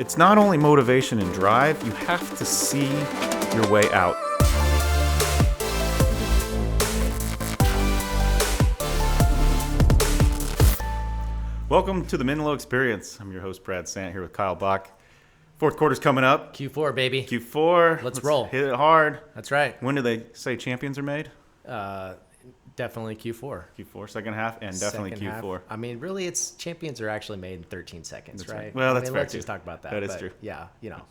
It's not only motivation and drive, you have to see your way out. Welcome to the Menlo Experience. I'm your host, Brad Sant, here with Kyle Bach. Fourth quarter's coming up. Q4, baby. Q4. Let's roll. Hit it hard. That's right. When do they say champions are made? Definitely Q4. Q4, second half, and definitely Second half. Q4. I mean, really, it's champions are actually made in 13 seconds, That's right? Well, that's fair, Let's too. just talk about that. That is true. Yeah,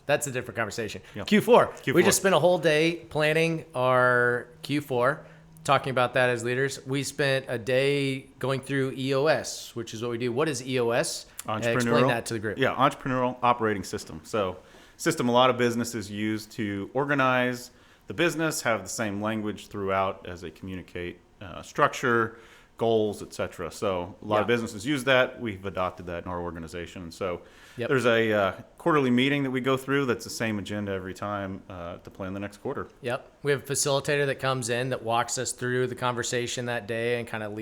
that's a different conversation. Yep. Q4. We Q4. just spent a whole day planning our Q4, talking about that as leaders. We spent a day going through EOS, which is what we do. What is EOS? Explain that to the group. Yeah, entrepreneurial operating system. So, system a lot of businesses use to organize the business, have the same language throughout as they communicate structure, goals, etc. So, a lot of businesses use that. We've adopted that in our organization. So, there's a quarterly meeting that we go through that's the same agenda every time to plan the next quarter. Yep. We have a facilitator that comes in that walks us through the conversation that day and kind of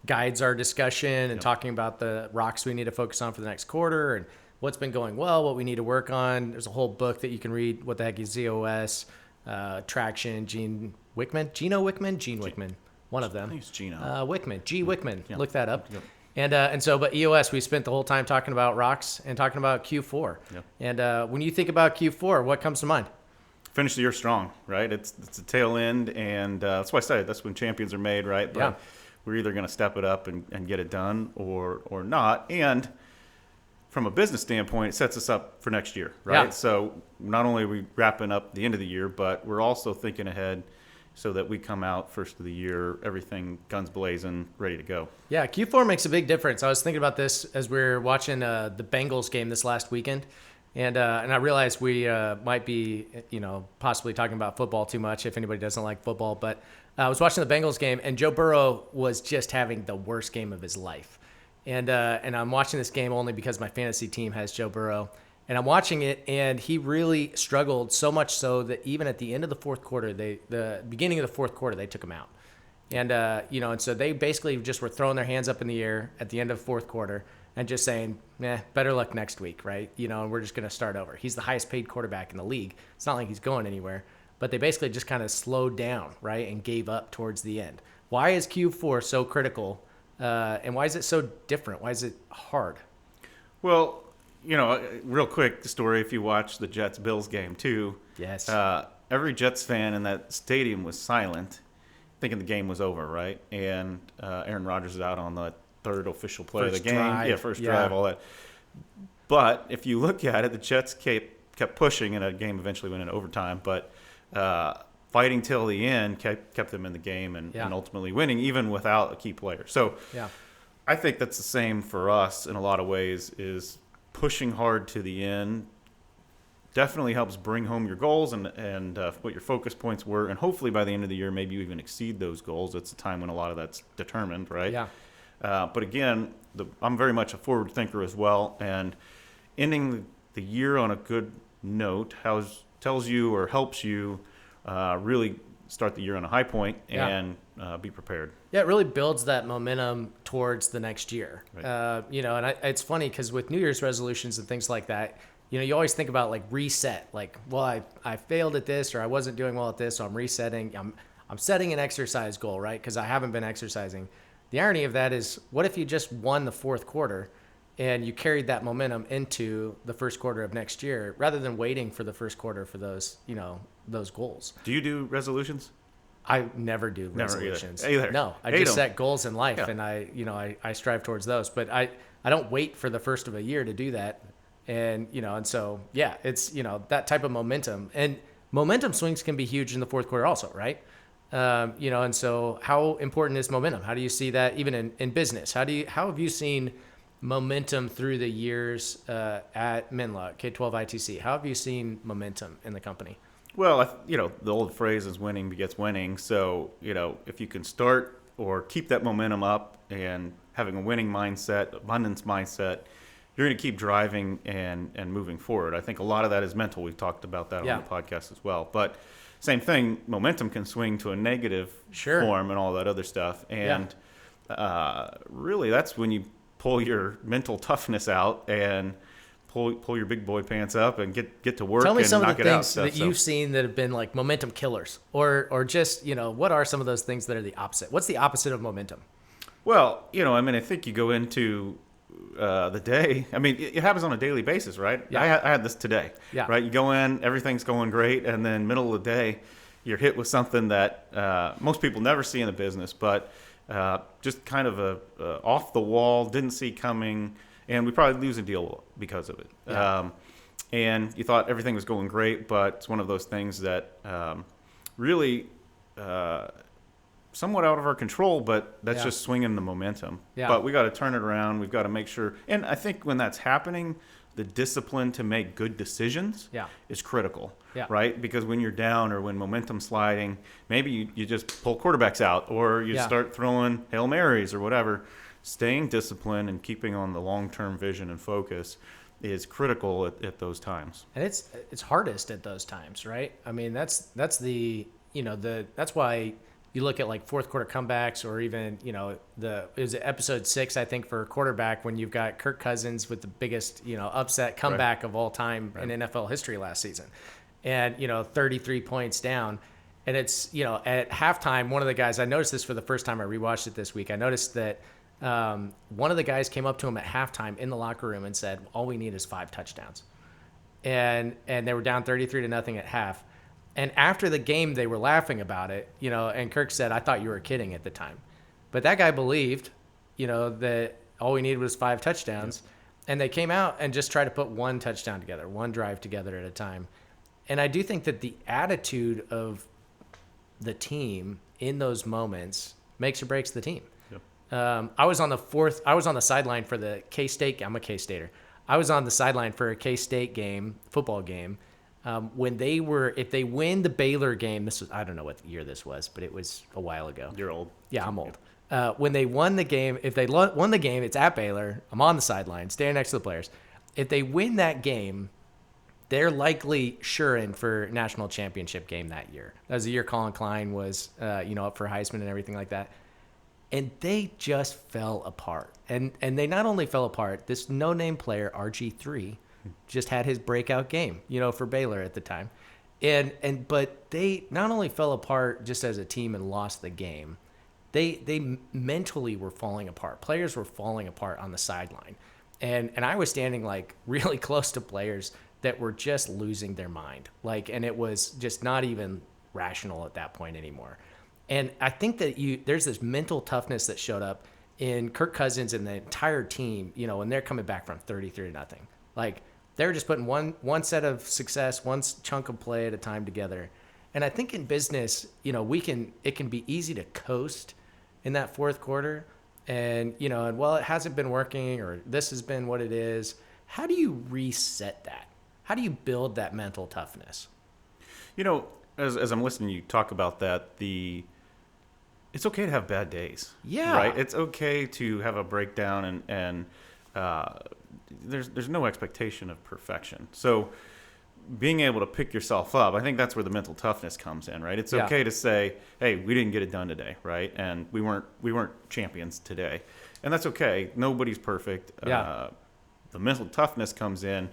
guides our discussion and talking about the rocks we need to focus on for the next quarter and what's been going well, what we need to work on. There's a whole book that you can read. What the heck is EOS? Traction, Gene Wickman, one of them. I think it's Gino. Wickman, G. Wickman. Yeah. Look that up. Yep. But EOS, we spent the whole time talking about rocks and talking about Q4. Yep. And when you think about Q4, what comes to mind? Finish the year strong, right? It's a tail end, and that's why I said that's when champions are made, right? But we're either going to step it up and get it done or not. And from a business standpoint, it sets us up for next year, right? Yeah. So not only are we wrapping up the end of the year, but we're also thinking ahead so that we come out first of the year, everything guns blazing, ready to go. Yeah, Q4 makes a big difference. I was thinking about this as we were watching the Bengals game this last weekend, and I realized we might be, possibly talking about football too much if anybody doesn't like football. But I was watching the Bengals game, and Joe Burrow was just having the worst game of his life. And I'm watching this game only because my fantasy team has Joe Burrow. And I'm watching it, and he really struggled so much so that even at the end of the fourth quarter, the beginning of the fourth quarter, they took him out. And, and so they basically just were throwing their hands up in the air at the end of the fourth quarter and just saying, better luck next week, right? And we're just going to start over. He's the highest paid quarterback in the league. It's not like he's going anywhere. But they basically just kind of slowed down, right, and gave up towards the end. Why is Q4 so critical, and why is it so different? Why is it hard? Well, real quick, the story, if you watch the Jets-Bills game too. Yes. Every Jets fan in that stadium was silent, thinking the game was over, right? And Aaron Rodgers is out on the third official play of the game. Drive. First drive, all that. But if you look at it, the Jets kept pushing, and a game eventually went into overtime. But fighting till the end kept them in the game and ultimately winning, even without a key player. So I think that's the same for us in a lot of ways, is pushing hard to the end definitely helps bring home your goals and what your focus points were. And hopefully by the end of the year, maybe you even exceed those goals. It's a time when a lot of that's determined, right? Yeah. But again, I'm very much a forward thinker as well. And ending the year on a good note tells you or helps you really start the year on a high point and be prepared. Yeah, it really builds that momentum towards the next year. Right. It's funny because with New Year's resolutions and things like that, you always think about like reset. Like, well, I failed at this, or I wasn't doing well at this, so I'm resetting. I'm setting an exercise goal, right? Because I haven't been exercising. The irony of that is, what if you just won the fourth quarter and you carried that momentum into the first quarter of next year, rather than waiting for the first quarter for those goals? Do you do resolutions? I never do resolutions. Either. No, I just set goals in life, and I strive towards those. But I don't wait for the first of a year to do that. And so it's that type of momentum, and momentum swings can be huge in the fourth quarter also, right? And so how important is momentum? How do you see that even in business? How have you seen momentum through the years at Menlo, K-12 ITC? How have you seen momentum in the company? Well, the old phrase is winning begets winning. So, if you can start or keep that momentum up and having a winning mindset, abundance mindset, you're going to keep driving and moving forward. I think a lot of that is mental. We've talked about that on the podcast as well. But same thing, momentum can swing to a negative form and all that other stuff. And really, that's when you pull your mental toughness out and pull your big boy pants up and get to work. Tell me and some of knock the it out things stuff. that you've seen that have been like momentum killers, or just, what are some of those things that are the opposite? What's the opposite of momentum? Well, I think you go into the day. I mean, it happens on a daily basis, right? Yeah. I had this today, Yeah. right? You go in, everything's going great, and then middle of the day, you're hit with something that most people never see in the business, but just kind of a off the wall, didn't see coming, and we probably lose a deal because of it. Yeah. And you thought everything was going great, but it's one of those things that really somewhat out of our control, but that's just swinging the momentum. Yeah. But we got to turn it around. We've got to make sure. And I think when that's happening, the discipline to make good decisions is critical, right? Because when you're down or when momentum's sliding, maybe you just pull quarterbacks out or you start throwing Hail Marys or whatever. Staying disciplined and keeping on the long-term vision and focus is critical at those times. And it's hardest at those times, right? I mean, that's that's why you look at like fourth quarter comebacks, or even, it was episode 6, I think, for quarterback, when you've got Kirk Cousins with the biggest, upset comeback of all time in NFL history last season. And, 33 points down. And it's, at halftime, one of the guys, I noticed this for the first time, I rewatched it this week. I noticed that one of the guys came up to him at halftime in the locker room and said, all we need is 5 touchdowns. And they were down 33-0 at half. And after the game, they were laughing about it, and Kirk said, I thought you were kidding at the time. But that guy believed, that all we needed was 5 touchdowns. Yeah. And they came out and just tried to put one touchdown together, one drive together at a time. And I do think that the attitude of the team in those moments makes or breaks the team. Yep. I was on the sideline for the K-State. I'm a K-Stater. I was on the sideline for a K-State football game. If they win the Baylor game, I don't know what year this was, but it was a while ago. You're old. Yeah, I'm old. When they won the game, if they won the game, it's at Baylor. I'm on the sideline, standing next to the players. If they win that game, they're likely in for national championship game that year. That was the year Colin Klein was, up for Heisman and everything like that. And they just fell apart. And they not only fell apart, this no-name player, RG3, just had his breakout game, for Baylor at the time. But they not only fell apart just as a team and lost the game, they mentally were falling apart. Players were falling apart on the sideline. And I was standing like really close to players that were just losing their mind. And it was just not even rational at that point anymore. And I think that there's this mental toughness that showed up in Kirk Cousins and the entire team, when they're coming back from 33-0. They're just putting one set of success, one chunk of play at a time together. And I think in business, it can be easy to coast in that fourth quarter. And, it hasn't been working, or this has been what it is. How do you reset that? How do you build that mental toughness? As I'm listening to you talk about that, it's okay to have bad days. Yeah. Right? It's okay to have a breakdown, and there's no expectation of perfection. So being able to pick yourself up, I think that's where the mental toughness comes in, right? It's okay to say, hey, we didn't get it done today, right? And we weren't champions today. And that's okay. Nobody's perfect. Yeah. The mental toughness comes in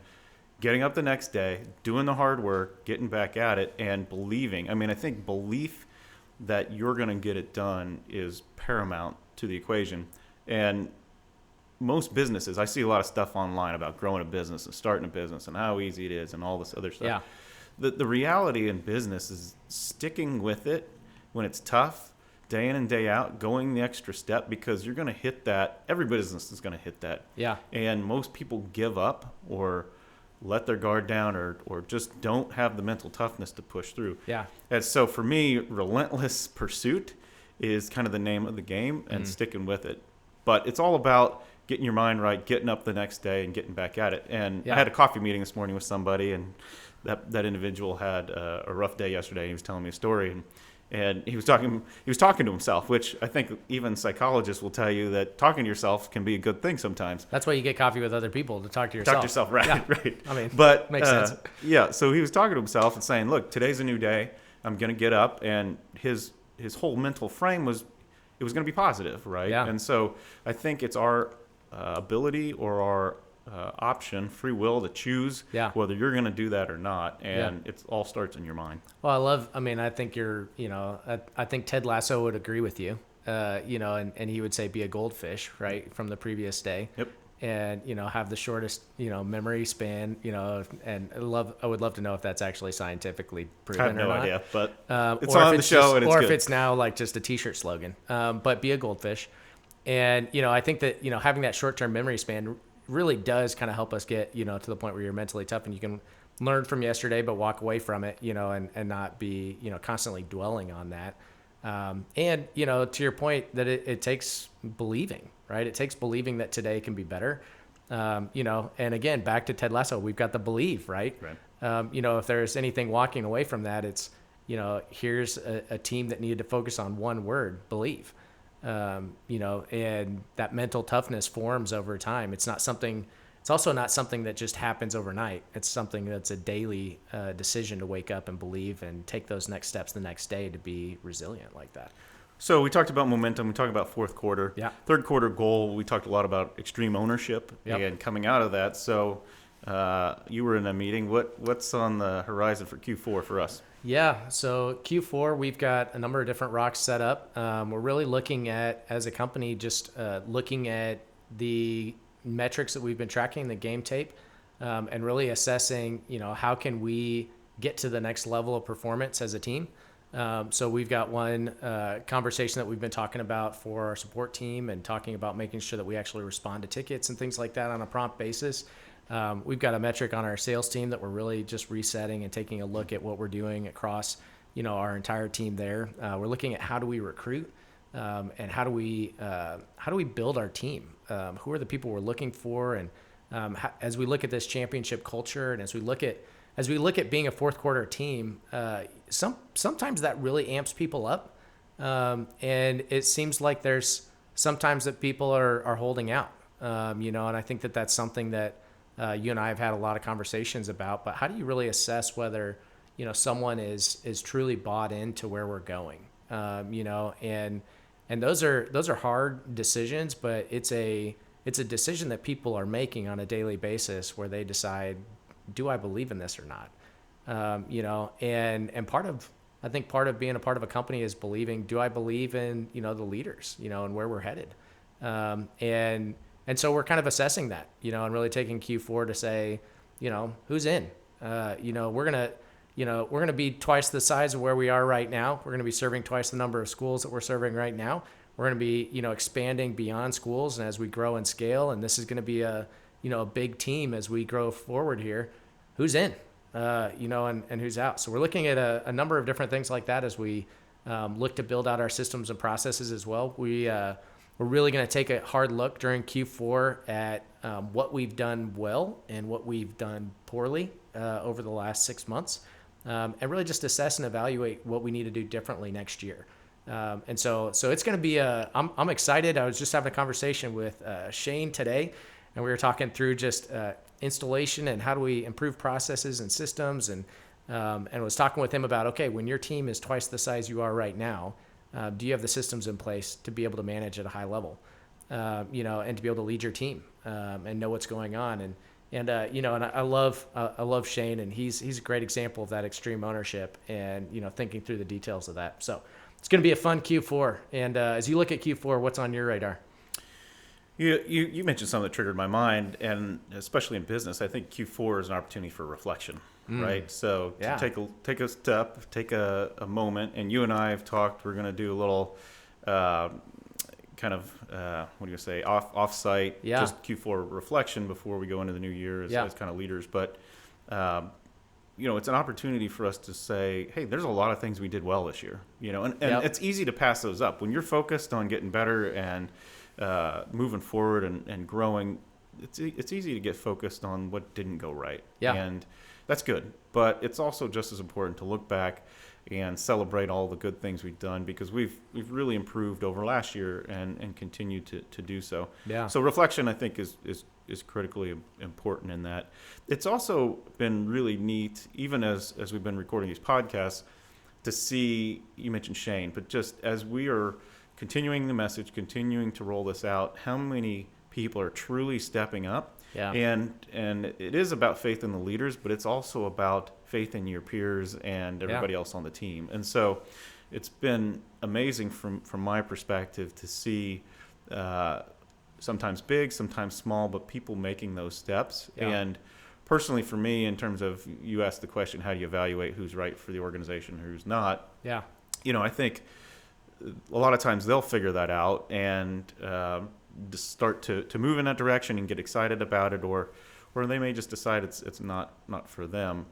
getting up the next day, doing the hard work, getting back at it, and believing. I mean, I think belief that you're going to get it done is paramount to the equation. And most businesses, I see a lot of stuff online about growing a business and starting a business and how easy it is and all this other stuff. Yeah. The reality in business is sticking with it when it's tough, day in and day out, going the extra step, because you're going to hit that. Every business is going to hit that. Yeah. And most people give up or let their guard down or just don't have the mental toughness to push through. Yeah. And so for me, relentless pursuit is kind of the name of the game, and sticking with it. But it's all about getting your mind right, getting up the next day and getting back at it. And I had a coffee meeting this morning with somebody, and that individual had a rough day yesterday. He was telling me a story, and he was talking to himself, which I think even psychologists will tell you that talking to yourself can be a good thing sometimes. That's why you get coffee with other people, to talk to yourself. Talk to yourself, right, yeah. right. I mean, but makes sense. Yeah, so he was talking to himself and saying, look, today's a new day. I'm going to get up, and his whole mental frame was it was going to be positive, right? Yeah. And so I think it's our ability or our option, free will to choose whether you're going to do that or not, and it all starts in your mind. Well, I think I think Ted Lasso would agree with you, and he would say be a goldfish, right, from the previous day. Yep. And, have the shortest, memory span, and I would love to know if that's actually scientifically proven I have no or not. idea, but it's on the show and it's good. Or if it's now like just a t-shirt slogan, but be a goldfish. And, I think that, having that short-term memory span really does kind of help us get, to the point where you're mentally tough and you can learn from yesterday, but walk away from it, and not be, constantly dwelling on that. And, to your point that it takes believing, right? It takes believing that today can be better. And again, back to Ted Lasso, we've got the believe, right? If there's anything walking away from that, it's, here's a team that needed to focus on one word, believe. And that mental toughness forms over time. It's also not something that just happens overnight. It's something that's a daily decision to wake up and believe and take those next steps the next day to be resilient like that. So we talked about momentum. We talked about fourth quarter. Yeah. Third quarter goal, we talked a lot about extreme ownership and coming out of that. So you were in a meeting. What's on the horizon for Q4 for us? Yeah, so Q4, we've got a number of different rocks set up. We're really looking at, as a company, just looking at the metrics that we've been tracking, the game tape, and really assessing, how can we get to the next level of performance as a team. So we've got one conversation that we've been talking about for our support team and talking about making sure that we actually respond to tickets and things like that on a prompt basis. We've got a metric on our sales team that we're really just resetting and taking a look at what we're doing across, our entire team there. We're looking at how do we recruit and how do we build our team? Who are the people we're looking for? And as we look at this championship culture and as we look at being a fourth quarter team, sometimes that really amps people up. And it seems like there's sometimes that people are holding out, and I think that that's something that you and I have had a lot of conversations about, but how do you really assess whether, someone is truly bought into where we're going? And those are hard decisions, but it's a decision that people are making on a daily basis where they decide, do I believe in this or not? And I think part of being a part of a company is believing, do I believe in, the leaders, and where we're headed? And so we're kind of assessing that, and really taking Q4 to say, who's in? We're gonna be twice the size of where we are right now. We're gonna be serving twice the number of schools that we're serving right now. We're gonna be, expanding beyond schools, and as we grow and scale, and this is gonna be a big team as we grow forward here. Who's in? And who's out? So we're looking at a number of different things like that as we look to build out our systems and processes as well. We're really going to take a hard look during Q4 at what we've done well and what we've done poorly over the last 6 months, and really just assess and evaluate what we need to do differently next year. And so it's going to be I'm excited. I was just having a conversation with Shane today, and we were talking through just installation and how do we improve processes and systems, and was talking with him about, okay, when your team is twice the size you are right now, do you have the systems in place to be able to manage at a high level, and to be able to lead your team and know what's going on? And I love Shane, and he's a great example of that extreme ownership and, thinking through the details of that. So it's going to be a fun Q4. And as you look at Q4, what's on your radar? You mentioned something that triggered my mind, and especially in business, I think Q4 is an opportunity for reflection, right? So to take a step, take a moment, and you and I have talked. We're going to do a little off-site, just Q4 reflection before we go into the new year as kind of leaders. But it's an opportunity for us to say, hey, there's a lot of things we did well this year, and it's easy to pass those up when you're focused on getting better and moving forward and growing. It's easy to get focused on what didn't go right, and that's good. But it's also just as important to look back and celebrate all the good things we've done, because we've really improved over last year and continue to do so. So reflection, I think, is critically important in that. It's also been really neat, even as we've been recording these podcasts, to see, you mentioned Shane, but just as we are continuing the message, continuing to roll this out, how many people are truly stepping up Yeah. And it is about faith in the leaders, but it's also about faith in your peers and everybody else on the team. And so it's been amazing from my perspective to see sometimes big, sometimes small, but people making those steps. Yeah. And personally for me, in terms of, you asked the question, how do you evaluate who's right for the organization, who's not? Yeah. I think a lot of times they'll figure that out and just start to move in that direction and get excited about it, or they may just decide it's not for them.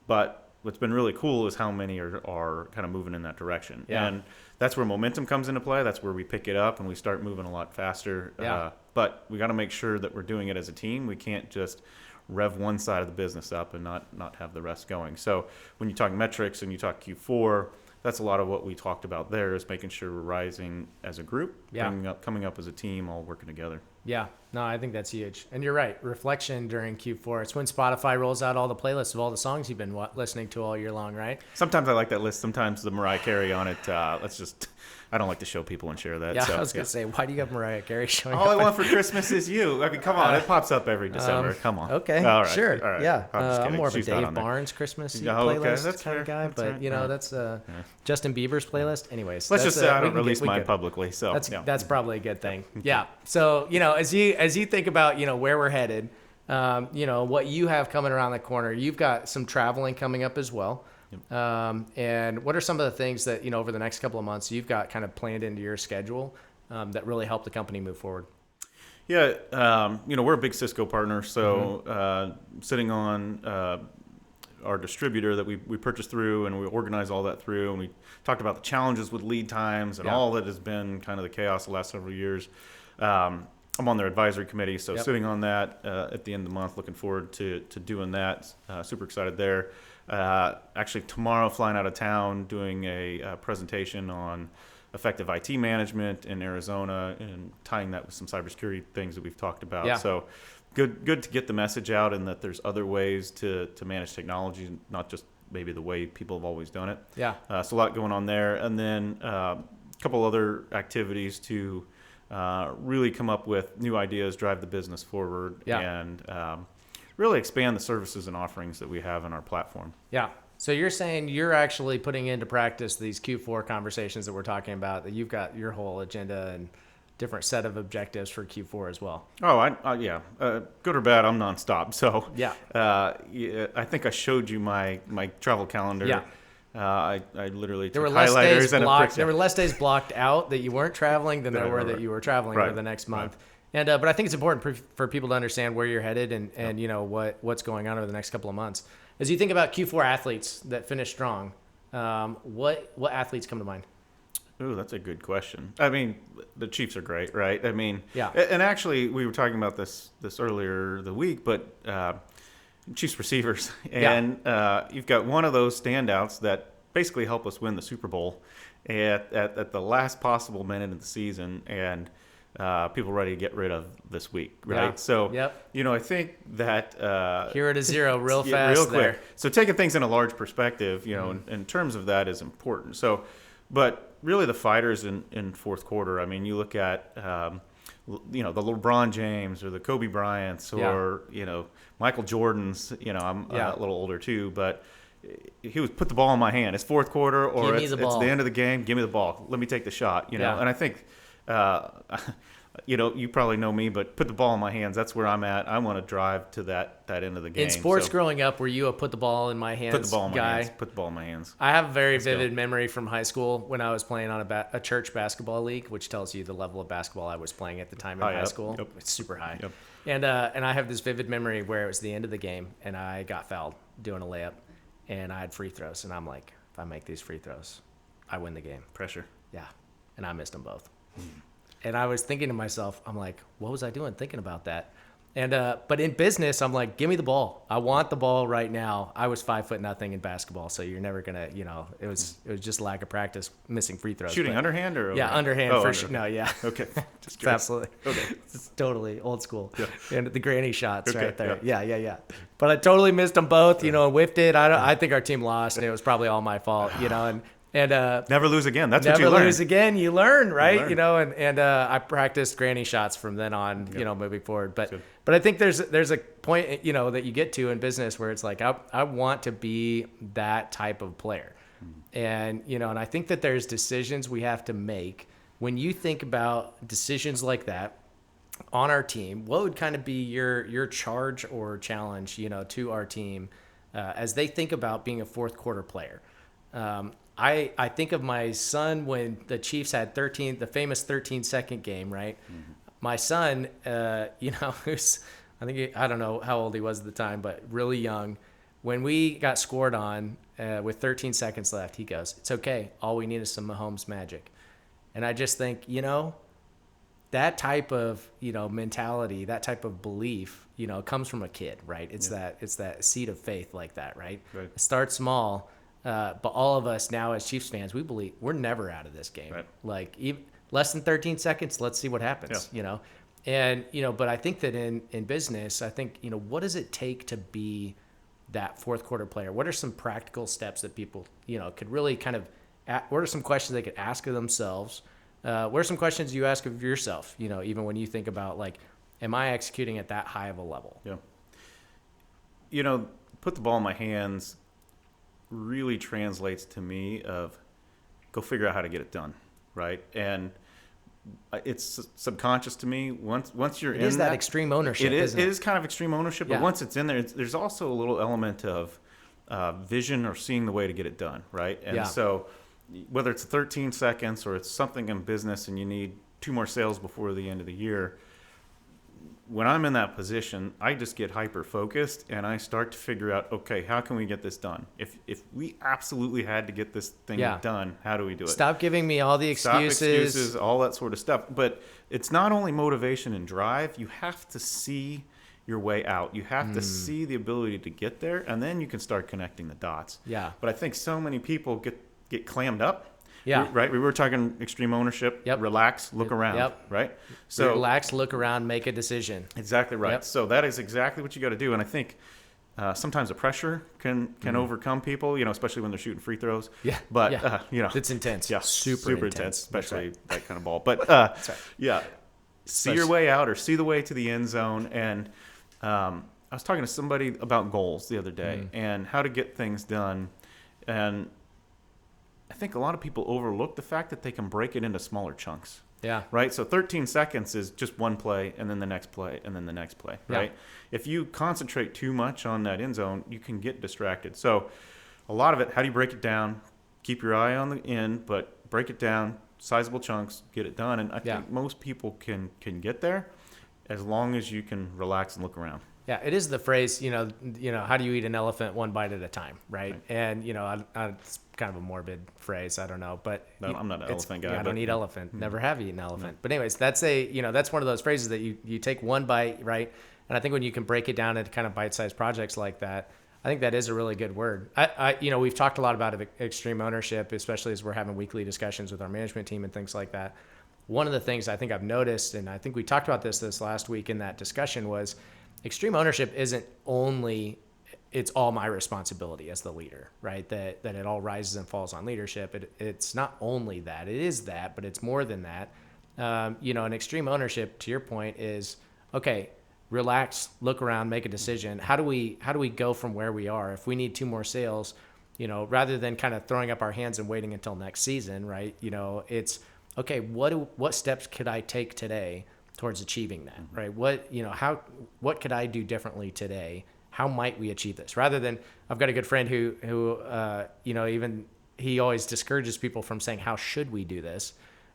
But what's been really cool is how many are kind of moving in that direction. Yeah. And that's where momentum comes into play. That's where we pick it up and we start moving a lot faster. Yeah. But we got to make sure that we're doing it as a team. We can't just rev one side of the business up and not have the rest going. So when you talk metrics and you talk Q4, that's a lot of what we talked about there, is making sure we're rising as a group, coming up as a team, all working together. Yeah, no, I think that's huge. And you're right. Reflection during Q4. It's when Spotify rolls out all the playlists of all the songs you've been listening to all year long, right? Sometimes I like that list. Sometimes the Mariah Carey on it. I don't like to show people and share that. Yeah, so, I was going to say, why do you have Mariah Carey showing All up? I want for Christmas is you. I mean, come on. It pops up every December. Come on. Okay, all right, sure. All right. Yeah, I'm more of a She's not Dave on there. Barnes Christmas Okay, playlist that's kind fair. of guy. That's but, right. that's Justin Bieber's playlist. Anyways. Let's just say I don't release mine good. publicly. So That's probably a good thing. Yeah. So, as you think about, where we're headed, what you have coming around the corner, you've got some traveling coming up as well. And what are some of the things that, over the next couple of months you've got kind of planned into your schedule that really help the company move forward? Yeah. We're a big Cisco partner. So sitting on our distributor that we purchased through, and we organize all that through, and we talked about the challenges with lead times and all that has been kind of the chaos the last several years. I'm on their advisory committee, so sitting on that at the end of the month, looking forward to doing that. Super excited there. Actually, tomorrow, flying out of town, doing a presentation on effective IT management in Arizona, and tying that with some cybersecurity things that we've talked about. Yeah. So good to get the message out, and that there's other ways to manage technology, not just maybe the way people have always done it. Yeah. So a lot going on there. And then a couple other activities to really come up with new ideas, drive the business forward, and really expand the services and offerings that we have in our platform. Yeah. So you're saying you're actually putting into practice these Q4 conversations that we're talking about, that you've got your whole agenda and different set of objectives for Q4 as well. Oh, yeah. Good or bad, I'm nonstop. So yeah, I think I showed you my travel calendar. Yeah. I literally took there were less highlighters days and blocked. There were less days blocked out that you weren't traveling than there were Right. that you were traveling Right. over the next month. Right. And but I think it's important for people to understand where you're headed and what's going on over the next couple of months. As you think about Q4 athletes that finish strong, what athletes come to mind? Ooh, that's a good question. I mean, the Chiefs are great, right? I mean, Yeah. And actually, we were talking about this earlier the week, but Chiefs receivers, and you've got one of those standouts that basically helped us win the Super Bowl at the last possible minute of the season, and people ready to get rid of this week, right? Yeah. So, Yep. I think that Hero to zero real yeah, fast real quick. there. So taking things in a large perspective, in terms of that is important. So, but really the fighters in fourth quarter, I mean, you look at, the LeBron James or the Kobe Bryants or, Michael Jordan's, I'm a little older too, but he was put the ball in my hand. It's fourth quarter or it's the end of the game. Give me the ball. Let me take the shot, And I think, you probably know me, but put the ball in my hands. That's where I'm at. I want to drive to that end of the game. In sports growing up, were you a put the ball in my hands Put the ball in my guy? hands. Put the ball in my hands. I have a very vivid memory from high school when I was playing on a church basketball league, which tells you the level of basketball I was playing at the time in high school. Yep. It's super high. Yep. And I have this vivid memory where it was the end of the game and I got fouled doing a layup and I had free throws. And I'm like, if I make these free throws, I win the game. Pressure. Yeah. And I missed them both. And I was thinking to myself, I'm like, what was I doing thinking about that? And but in business, I'm like, give me the ball. I want the ball right now. I was 5'0" in basketball, so you're never gonna, it was just lack of practice, missing free throws. Shooting underhand or yeah, underhand for sure. No, yeah. Okay. Just absolutely. Okay. It's totally old school. Yeah. And the granny shots right there. Yeah. But I totally missed them both. Whiffed it. I think our team lost, and it was probably all my fault. And never lose again. That's never what you learn. lose again. You learn, right? learn. You know, and I practiced granny shots from then on. You know, moving forward. But Good. I think there's a point, you know, that you get to in business where it's like I want to be that type of player, and you know, and I think that there's decisions we have to make. When you think about decisions like that on our team, what would kind of be your charge or challenge, you know, to our team as they think about being a fourth quarter player? I think of my son when the Chiefs had the famous 13-second game, right? Mm-hmm. My son, you know, who's I don't know how old he was at the time, but really young. When we got scored on with 13 seconds left, he goes, "It's okay. All we need is some Mahomes magic." And I just think, you know, that type of, you know, mentality, that type of belief, you know, comes from a kid, right? It's that seed of faith like that, right? Start small. But all of us now as Chiefs fans, we believe we're never out of this game. Right. Like even less than 13 seconds, let's see what happens, you know? And, you know, but I think that in business, I think, you know, what does it take to be that fourth quarter player? What are some practical steps that people, you know, could really kind of, what are some questions they could ask of themselves? What are some questions you ask of yourself, you know, even when you think about like, am I executing at that high of a level? Yeah. You know, put the ball in my hands really translates to me of go figure out how to get it done, right? And it's subconscious to me. Once you're in that extreme ownership. It is kind of extreme ownership, but once it's in there, there's also a little element of vision or seeing the way to get it done, right? And so whether it's 13 seconds or it's something in business and you need 2 more sales before the end of the year, when I'm in that position, I just get hyper focused and I start to figure out, okay, how can we get this done? If we absolutely had to get this thing done, how do we do it? Stop giving me all the excuses. Stop excuses, all that sort of stuff. But it's not only motivation and drive. You have to see your way out. You have to see the ability to get there, and then you can start connecting the dots. Yeah. But I think so many people get clammed up. Yeah. Right? We were talking extreme ownership. Yep. Relax, look around. Yep. Right? So relax, look around, make a decision. Exactly right. Yep. So that is exactly what you got to do. And I think sometimes the pressure can overcome people, you know, especially when they're shooting free throws. Yeah. But, you know. It's intense. Yeah. Super intense, especially that kind of ball. But, That's right. yeah. See your way out or see the way to the end zone. And I was talking to somebody about goals the other day and how to get things done. And I think a lot of people overlook the fact that they can break it into smaller chunks. Yeah. Right? So 13 seconds is just one play and then the next play and then the next play, right? If you concentrate too much on that end zone, you can get distracted. So a lot of it, how do you break it down? Keep your eye on the end, but break it down, sizable chunks, get it done. And I think most people can get there as long as you can relax and look around. Yeah, it is the phrase, you know, how do you eat an elephant one bite at a time, right? And, you know, it's kind of a morbid phrase, I don't know, but I'm not an elephant guy. I don't eat elephant, never have eaten elephant. But anyways, that's that's one of those phrases that you take one bite, right? And I think when you can break it down into kind of bite-sized projects like that, I think that is a really good word. We've talked a lot about extreme ownership, especially as we're having weekly discussions with our management team and things like that. One of the things I think I've noticed, and I think we talked about this last week in that discussion, was extreme ownership isn't only it's all my responsibility as the leader, right? That it all rises and falls on leadership. It's not only that, it is that, but it's more than that. An extreme ownership, to your point, is okay. Relax, look around, make a decision. How do we go from where we are? If we need 2 more sales, rather than kind of throwing up our hands and waiting until next season, right? It's okay. What steps could I take today towards achieving that, right? What could I do differently today? How might we achieve this? Rather than, I've got a good friend who even he always discourages people from saying, how should we do this?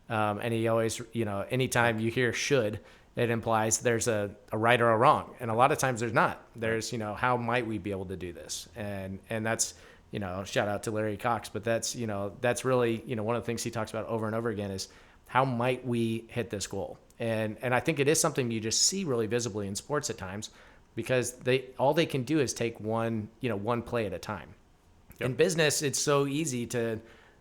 And he always, anytime you hear should, it implies there's a right or a wrong. And a lot of times there's not. There's, how might we be able to do this? And that's, shout out to Larry Cox, but that's really, one of the things he talks about over and over again is how might we hit this goal? And I think it is something you just see really visibly in sports at times, because all they can do is take one play at a time. Yep. In business, it's so easy to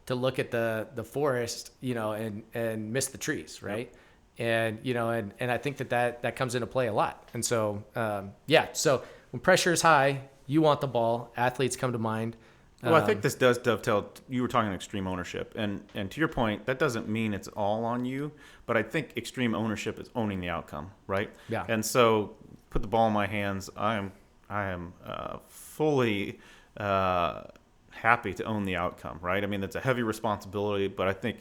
look at the forest, and miss the trees, right? Yep. And I think that comes into play a lot. And so, so when pressure is high, you want the ball. Athletes come to mind. Well, I think this does dovetail. You were talking extreme ownership, and to your point, that doesn't mean it's all on you, but I think extreme ownership is owning the outcome, right? Yeah. And so, put the ball in my hands. I am fully happy to own the outcome, right? I mean, it's a heavy responsibility, but I think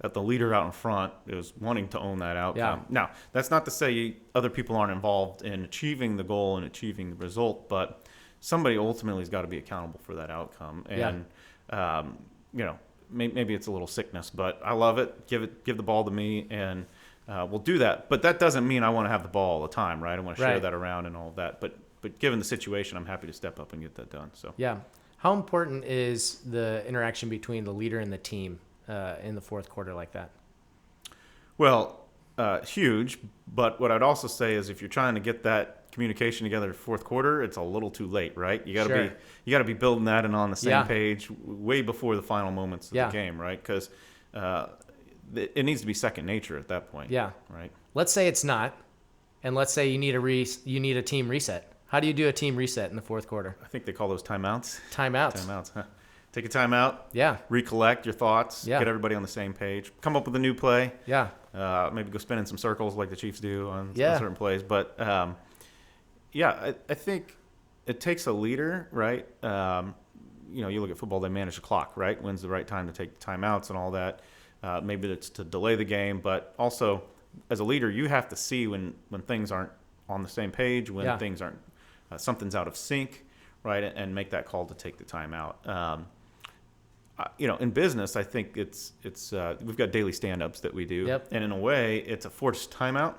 that the leader out in front is wanting to own that outcome. Yeah. Now, that's not to say other people aren't involved in achieving the goal and achieving the result, but somebody ultimately has got to be accountable for that outcome. And, maybe it's a little sickness, but I love it. Give the ball to me, and we'll do that. But that doesn't mean I want to have the ball all the time, right? I want to share that around and all of that. But given the situation, I'm happy to step up and get that done. So yeah. How important is the interaction between the leader and the team in the fourth quarter like that? Well, huge. But what I'd also say is if you're trying to get that communication together fourth quarter, it's a little too late, right? You got to be building that and on the same page way before the final moments of the game, right? Because it needs to be second nature at that point. Yeah. Right. Let's say it's not, and let's say you need a team reset. How do you do a team reset in the fourth quarter? I think they call those timeouts. Timeouts, huh? Take a timeout. Yeah. Recollect your thoughts. Yeah. Get everybody on the same page. Come up with a new play. Yeah. Maybe go spin in some circles like the Chiefs do on certain plays. But, I think it takes a leader, right? You look at football, they manage the clock, right? When's the right time to take the timeouts and all that. Maybe it's to delay the game. But also, as a leader, you have to see when things aren't on the same page, when things aren't something's out of sync, right, and make that call to take the time out. In business, I think it's we've got daily stand-ups that we do, and in a way, it's a forced timeout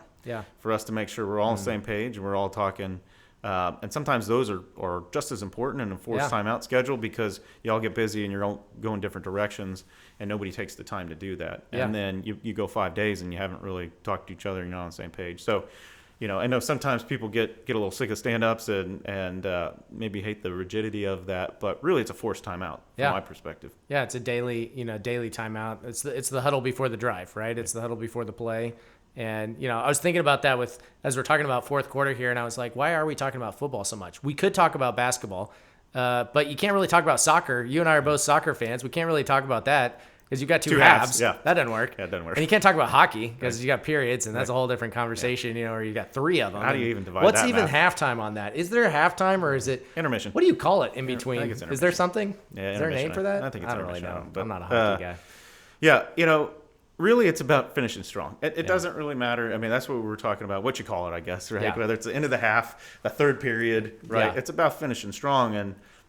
for us to make sure we're all on the same page and we're all talking. And sometimes those are just as important in a forced timeout schedule because you all get busy and you're all going different directions and nobody takes the time to do that. And then you go 5 days and you haven't really talked to each other and you're not on the same page. So I know sometimes people get a little sick of stand-ups and maybe hate the rigidity of that, but really it's a forced timeout from my perspective. Yeah, it's a daily timeout. It's the huddle before the drive, right? It's the huddle before the play. And, I was thinking about that as we're talking about fourth quarter here, and I was like, why are we talking about football so much? We could talk about basketball, but you can't really talk about soccer. You and I are both soccer fans. We can't really talk about that. Because you've got two halves. Yeah. That doesn't work. Yeah, it doesn't work. And you can't talk about hockey because you got periods, and that's a whole different conversation, or you got three of them. How do you even divide What's that even map? halftime on that? Is there a halftime or is it intermission? What do you call it in between? I think it's intermission. Is there something? Yeah, is there a name for that? I think it's intermission. I don't really know. but, I'm not a hockey guy. Yeah, really it's about finishing strong. It doesn't really matter. I mean, that's what we were talking about, what you call it, I guess, right? Yeah. Whether it's the end of the half, the third period, right? Yeah. It's about finishing strong,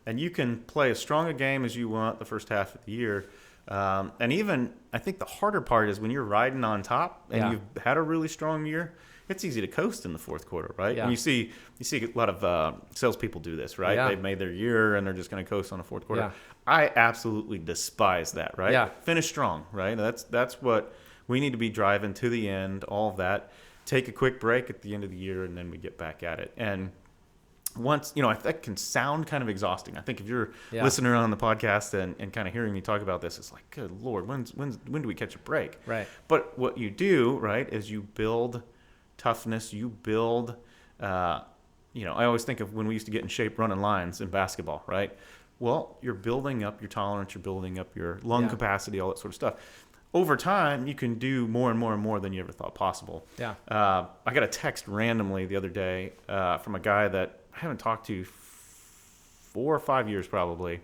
and you can play as strong a game as you want the first half of the year. And even, I think the harder part is when you're riding on top and you've had a really strong year, it's easy to coast in the fourth quarter, right? Yeah. And you see a lot of salespeople do this, right? Yeah. They've made their year and they're just going to coast on the fourth quarter. Yeah. I absolutely despise that, right? Yeah. Finish strong, right? That's what we need to be driving to the end, all of that. Take a quick break at the end of the year, and then we get back at it. And once, that can sound kind of exhausting. I think if you're listening on the podcast and kind of hearing me talk about this, it's like, good Lord, when do we catch a break? Right. But what you do, right, is you build toughness. You build, I always think of when we used to get in shape running lines in basketball, right? Well, you're building up your tolerance. You're building up your lung capacity, all that sort of stuff. Over time, you can do more and more and more than you ever thought possible. Yeah. I got a text randomly the other day from a guy that I haven't talked to 4 or 5 years probably.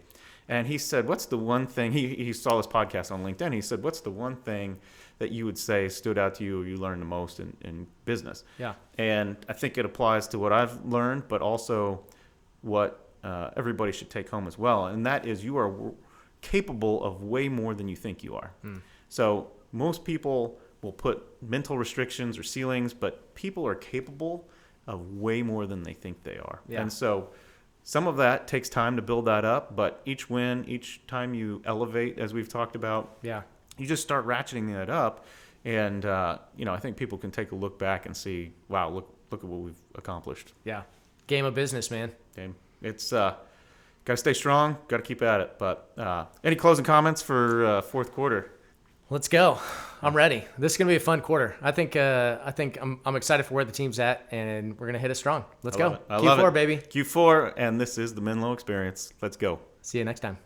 And he said, what's the one thing, he saw this podcast on LinkedIn. He said, what's the one thing that you would say stood out to you or you learned the most in business? Yeah. And I think it applies to what I've learned, but also what everybody should take home as well. And that is you are capable of way more than you think you are. So most people will put mental restrictions or ceilings, but people are capable of way more than they think they are. Yeah. And so some of that takes time to build that up, but each win, each time you elevate, as we've talked about, you just start ratcheting that up. And, I think people can take a look back and see, wow, look at what we've accomplished. Yeah. Game of business, man. Game. It's got to stay strong, got to keep at it. But any closing comments for fourth quarter? Let's go. I'm ready. This is gonna be a fun quarter. I think I'm excited for where the team's at, and we're gonna hit it strong. Let's go. I love Q4, it. baby. Q4, and this is the Menlo Experience. Let's go. See you next time.